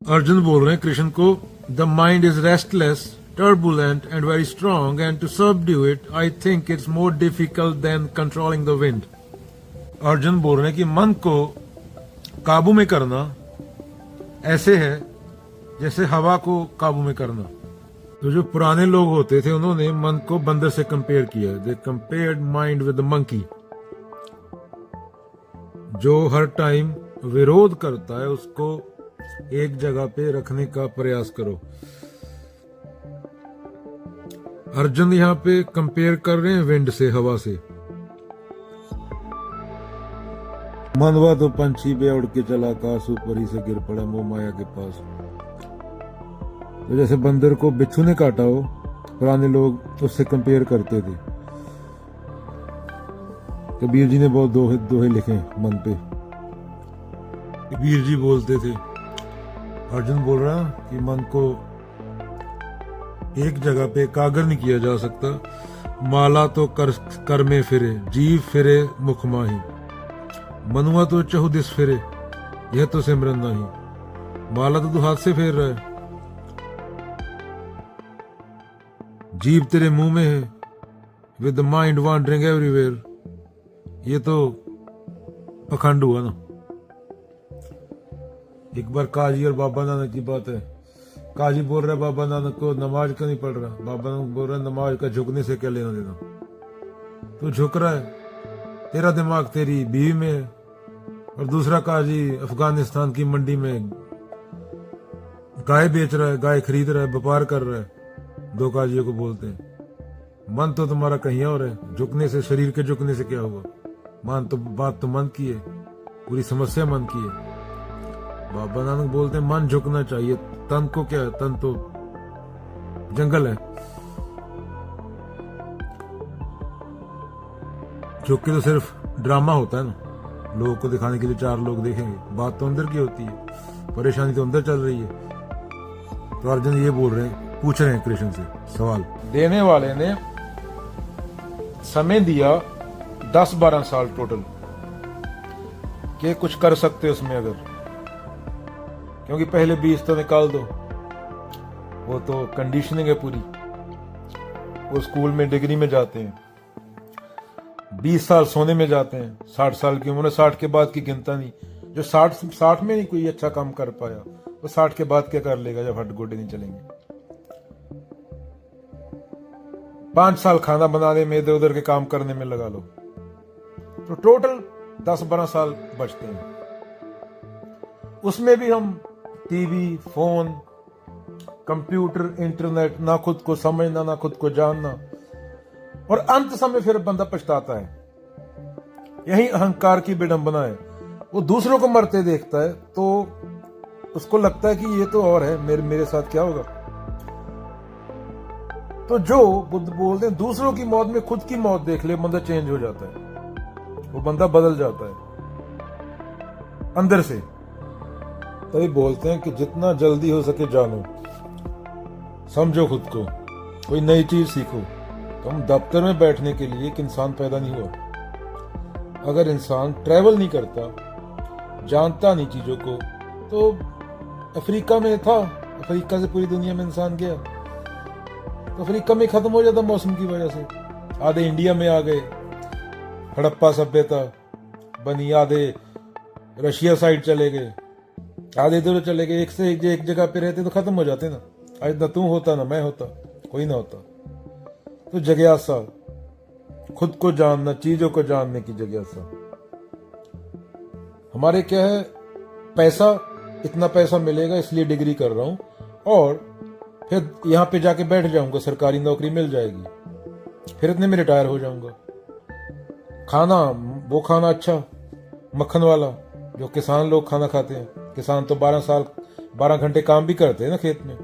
अर्जुन बोल रहे हैं कृष्ण को, the mind is restless, turbulent and very strong, and to subdue it, I think it's more difficult than controlling the wind. Arjun बोल रहे हैं कि मन को काबू में करना ऐसे है जैसे हवा को काबू में करना। तो जो पुराने लोग होते थे उन्होंने मन को बंदर से कंपेयर किया। They compared mind with the monkey. जो हर टाइम विरोध करता है उसको एक जगह पे रखने का प्रयास करो। अर्जुन यहाँ पे कंपेयर कर रहे हैं विंड से, हवा से। मनवा तो पंछी बे उड़ के चला आकाश, ऊपर ही से गिर पड़ा मोह माया के पास। तो जैसे बंदर को बिच्छू ने काटा हो, पुराने लोग उससे कंपेयर करते थे। कबीर जी ने बहुत दोहे लिखे मन पे। कबीर जी बोलते थे, अर्जुन बोल रहा कि मन को एक जगह पे एकाग्र नहीं किया जा सकता। माला तो कर में फिरे, जीव फिरे मुख माही। मनुआ तो चहुदिस फिरे, यह तो सिमरन नहीं। माला तो तू हाथ से फेर रहा है, जीव तेरे मुंह में है, with the mind wandering everywhere. ये तो पखंड हुआ ना। एक बार काजी और बाबा नानक की बात है। काजी बोल रहा है बाबा नानक को, नमाज क्यों नहीं पढ़ रहा। बाबा नानक बोल रहा है, नमाज का झुकने से क्या लेना देना। तो झुक रहा है, तेरा दिमाग तेरी बीवी में है। और दूसरा काजी अफगानिस्तान की मंडी में गाय बेच रहा है, गाय खरीद रहा है, व्यापार कर रहा है। दो काजियों को बोलते हैं, मन तो तुम्हारा कहीं और है, झुकने से, शरीर के झुकने से क्या हुआ। बात तो मन की है, पूरी समस्या मन की है। बाबा नानक बोलते हैं मन झुकना चाहिए, तन को क्या है, तन तो जंगल है। झुक के तो सिर्फ ड्रामा होता है ना, लोगों को दिखाने के लिए चार लोग देखेंगे। बात तो अंदर की होती है, परेशानी तो अंदर चल रही है। तो अर्जुन ये बोल रहे हैं, पूछ रहे हैं कृष्ण से सवाल। देने वाले ने समय दिया 10-12 साल टोटल, कि कुछ कर सकते उसमें अगर, क्योंकि पहले 20 तो निकाल दो, वो तो कंडीशनिंग है पूरी। वो स्कूल में डिग्री में जाते हैं, 20 साल सोने में जाते हैं, 60 साल की उम्र, 60 के बाद की गिनता नहीं। जो 60 में नहीं कोई अच्छा काम कर पाया, वो 60 के बाद क्या कर लेगा जब हड्ड गोडे नहीं चलेंगे। 5 साल खाना बनाने में, इधर उधर के काम करने में लगा लो, तो टोटल 10-12 साल बचते हैं। उसमें भी हम टीवी, फोन, कंप्यूटर, इंटरनेट, ना खुद को समझना, ना खुद को जानना, और अंत समय फिर बंदा पछताता है। यही अहंकार की विडंबना है। वो दूसरों को मरते देखता है तो उसको लगता है कि ये तो और है, मेरे साथ क्या होगा। तो जो बुद्ध बोलते हैं, दूसरों की मौत में खुद की मौत देख ले, बंदा चेंज हो जाता है, वो बंदा बदल जाता है अंदर से। तभी बोलते हैं कि जितना जल्दी हो सके जानो, समझो खुद को, कोई नई चीज सीखो। तो हम दफ्तर में बैठने के लिए एक इंसान पैदा नहीं हुआ। अगर इंसान ट्रैवल नहीं करता, जानता नहीं चीजों को, तो अफ्रीका में था, अफ्रीका से पूरी दुनिया में इंसान गया, तो अफ्रीका में खत्म हो जाता मौसम की वजह से। आधे इंडिया में आ गए, हड़प्पा सभ्यता बनी, आधे रशिया साइड चले गए, आधे इधर चले गए। एक से एक जगह पे रहते तो खत्म हो जाते ना। आज ना तू होता, ना मैं होता, कोई ना होता। तो जिज्ञासा, खुद को जानना, चीजों को जानने की जिज्ञासा। हमारे क्या है, पैसा, इतना पैसा मिलेगा इसलिए डिग्री कर रहा हूं, और फिर यहां पे जाके बैठ जाऊंगा, सरकारी नौकरी मिल जाएगी, फिर इतने में रिटायर हो जाऊंगा। खाना, वो खाना अच्छा मक्खन वाला जो किसान लोग खाना खाते हैं। किसान तो 12 घंटे काम भी करते हैं ना खेत में।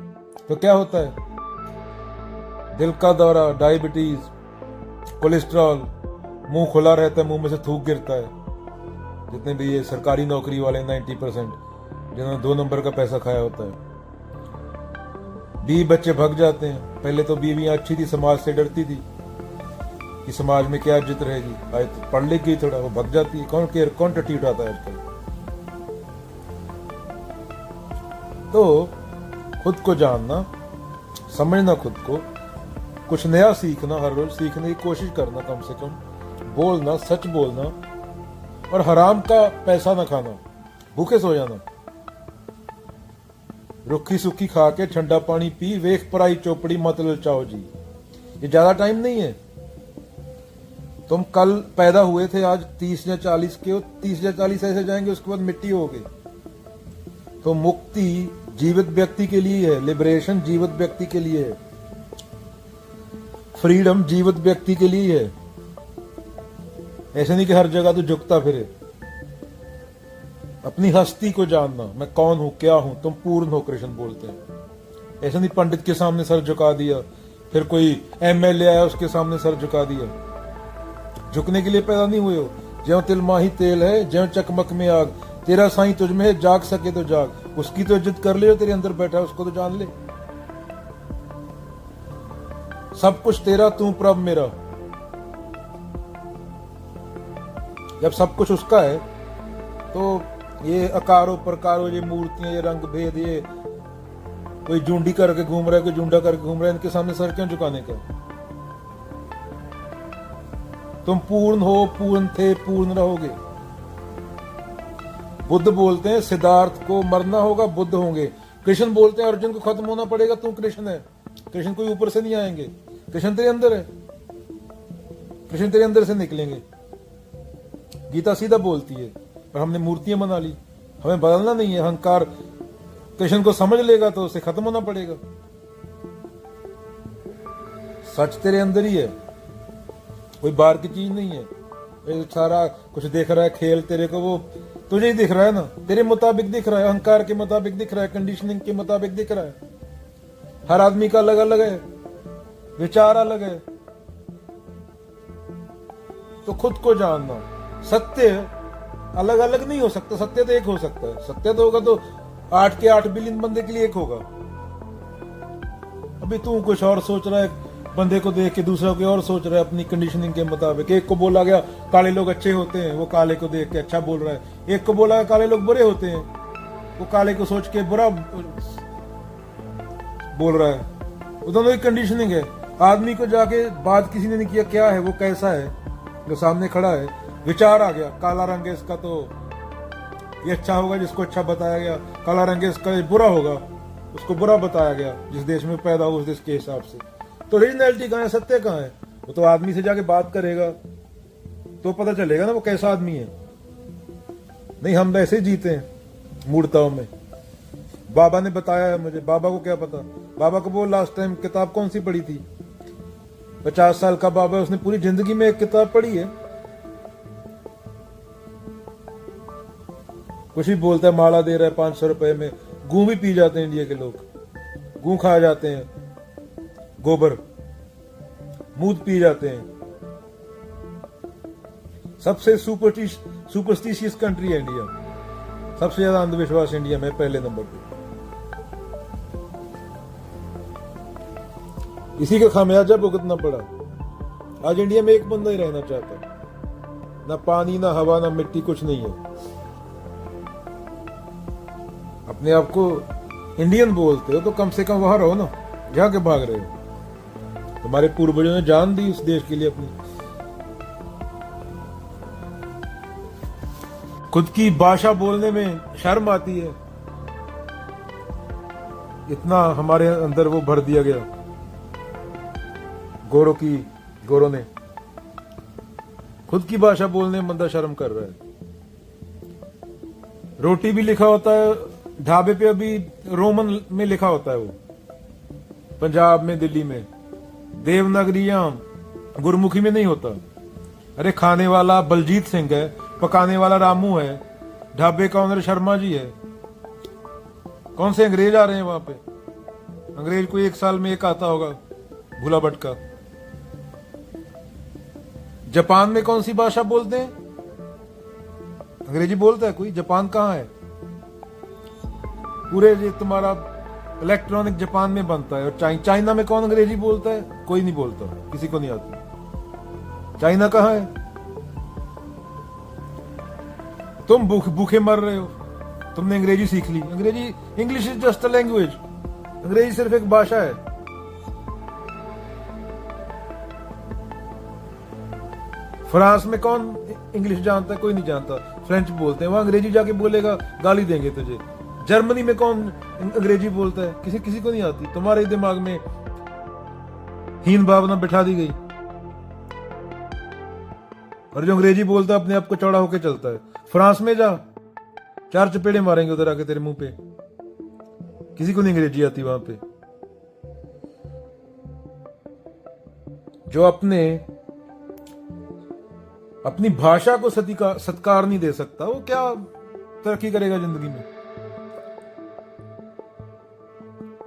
तो क्या होता है, दिल का दौरा, डायबिटीज, कोलेस्ट्रॉल, मुंह खुला रहता है, मुंह में से थूक गिरता है। जितने भी ये सरकारी नौकरी वाले 90% जिन्होंने 2 नंबर का पैसा खाया होता है। बीवी बच्चे भग जाते हैं। पहले तो बीवियां अच्छी थी, समाज से डरती थी कि समाज में क्या इज्जत रहेगी। आज तो पढ़ लिख गई थोड़ा, वो भग जाती है। कौन टट्टी उठाता है आजकल। तो खुद को जानना, समझना, खुद को कुछ नया सीखना, हर रोज सीखने की कोशिश करना, कम से कम बोलना, सच बोलना, और हराम का पैसा न खाना, भूखे सो जाना। रुखी सुखी खा के ठंडा पानी पी, वेख पराई चौपड़ी मत ललचाओ जी। ये ज्यादा टाइम नहीं है। तुम कल पैदा हुए थे, आज 30 या 40 के हो, 30 या 40 ऐसे जाएंगे, उसके बाद मिट्टी होगे। तो मुक्ति जीवित व्यक्ति के लिए है, लिबरेशन जीवित व्यक्ति के लिए है, फ्रीडम जीवित व्यक्ति के लिए है। ऐसे नहीं कि हर जगह तो झुकता फिरे। अपनी हस्ती को जानना, मैं कौन हूं, क्या हूं, तुम पूर्ण हो, कृष्ण बोलते हैं। ऐसे नहीं पंडित के सामने सर झुका दिया, फिर कोई एमएलए आया उसके सामने सर झुका दिया। झुकने के लिए पैदा नहीं हुए हो। ज्यों तिल माही तेल है, ज्यों चकमक में आग, तेरा साईं तुझ में है, जाग सके तो जाग। उसकी तो इज्जत कर ले, तेरे अंदर बैठा है, उसको तो जान ले। सब कुछ तेरा, तू प्रभ मेरा। जब सब कुछ उसका है तो ये अकारो प्रकारो, ये मूर्तियां, ये रंग भेद, ये कोई झुंडी करके घूम रहा है, कोई झुंडा करके घूम रहा है, इनके सामने सर क्यों झुकाने का? तुम पूर्ण हो, पूर्ण थे, पूर्ण रहोगे। बुद्ध बोलते हैं सिद्धार्थ को मरना होगा, बुद्ध होंगे। कृष्ण बोलते हैं अर्जुन को खत्म होना पड़ेगा, तू कृष्ण है। कृष्ण कोई ऊपर से नहीं आएंगे, कृष्ण तेरे अंदर है, कृष्ण तेरे अंदर से निकलेंगे। गीता सीधा बोलती है, पर हमने मूर्तियां बना ली। हमें बदलना नहीं है। अहंकार कृष्ण को समझ लेगा तो उसे खत्म होना पड़ेगा। सच तेरे अंदर ही है, कोई बाहर की चीज नहीं है। सारा कुछ देख रहा है खेल तेरे को, वो तुझे ही दिख रहा है ना, तेरे मुताबिक दिख रहा है, अहंकार के मुताबिक दिख रहा है, कंडीशनिंग के मुताबिक दिख रहा है। हर आदमी का अलग अलग है, विचार अलग है। तो खुद को जानना। सत्य अलग अलग नहीं हो सकता, सत्य तो एक हो सकता है। सत्य तो होगा तो 8 के 8 बिलियन बंदे के लिए एक होगा। अभी तू कुछ और सोच रहा है, बंदे को देख के दूसरा कोई और सोच रहा है अपनी कंडीशनिंग के मुताबिक। एक को बोला गया काले लोग अच्छे होते हैं, वो काले को देख के अच्छा बोल रहा है। एक को बोला गया काले लोग बुरे होते हैं, वो काले को सोच के बुरा बोल रहा है। वो दोनों की कंडीशनिंग है। आदमी को जाके बात किसी ने नहीं किया क्या है, वो कैसा है, जो सामने खड़ा है, विचार आ गया काला रंग है इसका तो ये अच्छा होगा, जिसको अच्छा बताया गया। काला रंग है इसका, ये बुरा होगा, उसको बुरा बताया गया। जिस देश में पैदा हो उस देश के हिसाब से। तो ओरिजिनलिटी कहाँ है, सत्य कहाँ है? वो तो आदमी से जाके बात करेगा तो पता चलेगा ना वो कैसा आदमी है। नहीं, हम ऐसे ही जीते हैं मूर्ताओं में। बाबा ने बताया है मुझे, बाबा को क्या पता। बाबा को वो लास्ट टाइम किताब कौन सी पढ़ी थी? 50 साल का बाबा, उसने पूरी जिंदगी में एक किताब पढ़ी है। कुछ भी बोलता है, माला दे रहा है 500 रुपए में। गू भी पी जाते हैं इंडिया के लोग, गू खा जाते हैं, गोबर मूत पी जाते हैं। सबसे सुपरस्टिशियस कंट्री है इंडिया। सबसे ज्यादा अंधविश्वास इंडिया में पहले नंबर पे। इसी का खामियाजा भुगतना पड़ा। आज इंडिया में एक बंदा ही रहना चाहता, ना पानी, ना हवा, ना मिट्टी, कुछ नहीं है। अपने आप को इंडियन बोलते हो तो कम से कम वहां रहो ना, जहां के भाग रहे हो। तुम्हारे पूर्वजों ने जान दी उस देश के लिए अपनी। खुद की भाषा बोलने में शर्म आती है, इतना हमारे अंदर वो भर दिया गया गोरों ने। खुद की भाषा बोलने में बंदा शर्म कर रहा है। रोटी भी लिखा होता है ढाबे पे, अभी रोमन में लिखा होता है वो, पंजाब में, दिल्ली में। देवनागरी या गुरमुखी में नहीं होता। अरे खाने वाला बलजीत सिंह है, पकाने वाला रामू है, ढाबे का ओनर शर्मा जी है। कौन से अंग्रेज आ रहे हैं वहां पे? अंग्रेज को 1 साल में एक आता होगा, भूला भटका। जापान में कौन सी भाषा बोलते हैं? अंग्रेजी बोलता है कोई? जापान कहाँ है? पूरे तुम्हारा इलेक्ट्रॉनिक जापान में बनता है। और चाइना में कौन अंग्रेजी बोलता है? कोई नहीं बोलता, किसी को नहीं आती। चाइना कहाँ है? तुम भूखे मर रहे हो, तुमने अंग्रेजी सीख ली, अंग्रेजी, English is just a language, अंग्रेजी सिर्फ एक भाषा है। फ्रांस में कौन इंग्लिश जानता है? कोई नहीं जानता। फ्रेंच बोलते हैं, वहां अंग्रेजी जाके बोलेगा गाली देंगे तुझे। जर्मनी में कौन अंग्रेजी बोलता है? किसी को नहीं आती। तुम्हारे दिमाग में हीन भावना बिठा दी गई, और जो अंग्रेजी बोलता है अपने आप को चौड़ा होकर चलता है। फ्रांस में जा, 4 चपेड़े मारेंगे उधर आके तेरे मुंह पे। किसी को नहीं अंग्रेजी आती वहां पे। जो अपनी भाषा को सत्कार नहीं दे सकता, वो क्या तरक्की करेगा जिंदगी में?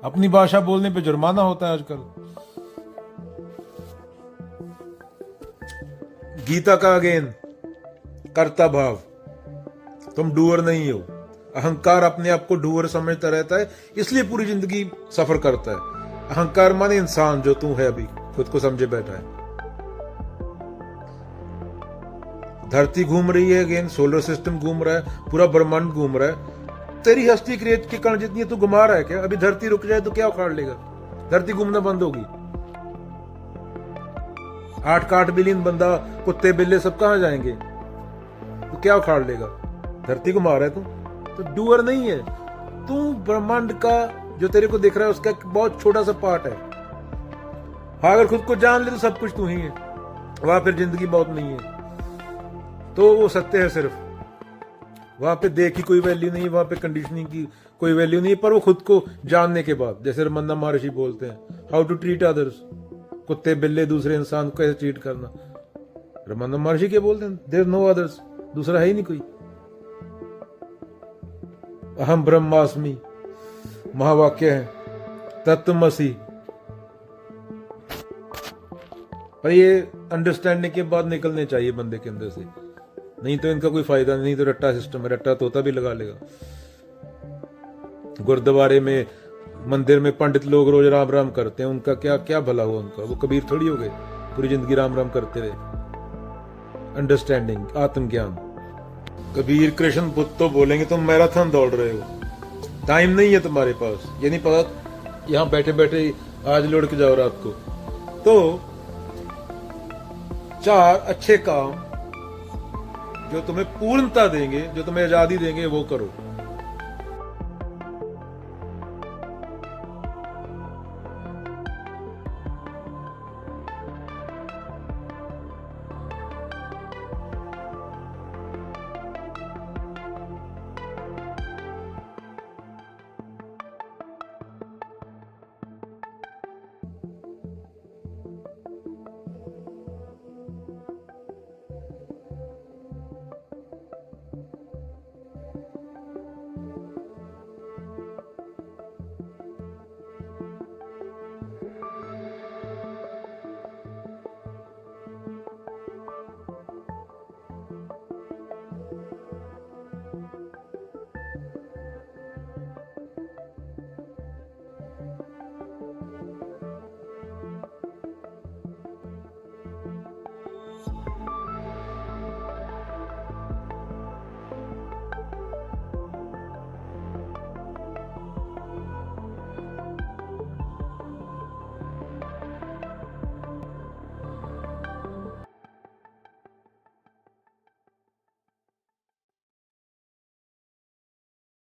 अपनी भाषा बोलने पे जुर्माना होता है आजकल। गीता का अगेन कर्ता भाव, तुम डूअर नहीं हो। अहंकार अपने आप को डूअर समझता रहता है, इसलिए पूरी जिंदगी सफर करता है। अहंकार माने इंसान जो तू है अभी, खुद को समझे बैठा है। धरती घूम रही है, अगेन सोलर सिस्टम घूम रहा है, पूरा ब्रह्मांड घूम रहा है। तेरी हस्ती क्रिएट के कण जितनी है, तू घुमा रहा है क्या? अभी धरती रुक जाए तो क्या उखाड़ लेगा? धरती घूमना बंद होगी। 8 बिलियन बंदा, कुत्ते बिल्ले सब कहां जाएंगे? तो क्या उखाड़ लेगा? धरती घुमा रहा है तू, तो डूअर नहीं है तू। ब्रह्मांड का जो तेरे को दिख रहा है उसका एक बहुत छोटा सा पार्ट है। हाँ, अगर खुद को जान ले तो सब कुछ तू ही है। वहां फिर जिंदगी बहुत नहीं है, तो वो सत्य है सिर्फ। वहां पे देह की कोई वैल्यू नहीं, वहां पे कंडीशनिंग की कोई वैल्यू नहीं है। पर वो खुद को जानने के बाद, जैसे रमन्ना महर्षि बोलते हैं, हाउ टू ट्रीट अदर्स, कुत्ते बिल्ले दूसरे इंसान को कैसे ट्रीट करना। रमन्ना महर्षि के बोलते हैं, देयर नो अदर्स, दूसरा है ही नहीं कोई। अहम ब्रह्मास्मि महावाक्य है, तत्वमसि। पर ये अंडरस्टैंडिंग के बाद निकलने चाहिए बंदे के अंदर से, नहीं तो इनका कोई फायदा नहीं। तो रट्टा सिस्टम है, रट्टा तोता भी लगा लेगा। गुरुद्वारे में, मंदिर में पंडित लोग रोज राम राम करते हैं, उनका क्या क्या भला हुआ उनका? वो कबीर थोड़ी हो गए, पूरी जिंदगी राम राम करते रहे। अंडरस्टैंडिंग, आत्मज्ञान। कबीर कृष्ण बुद्ध तो बोलेंगे तुम मैराथन दौड़ रहे हो, टाइम नहीं है तुम्हारे पास, ये नहीं पता यहां बैठे बैठे आज लौट के जाओ रात को। तो 4 अच्छे काम जो तुम्हें पूर्णता देंगे, जो तुम्हें आजादी देंगे, वो करो।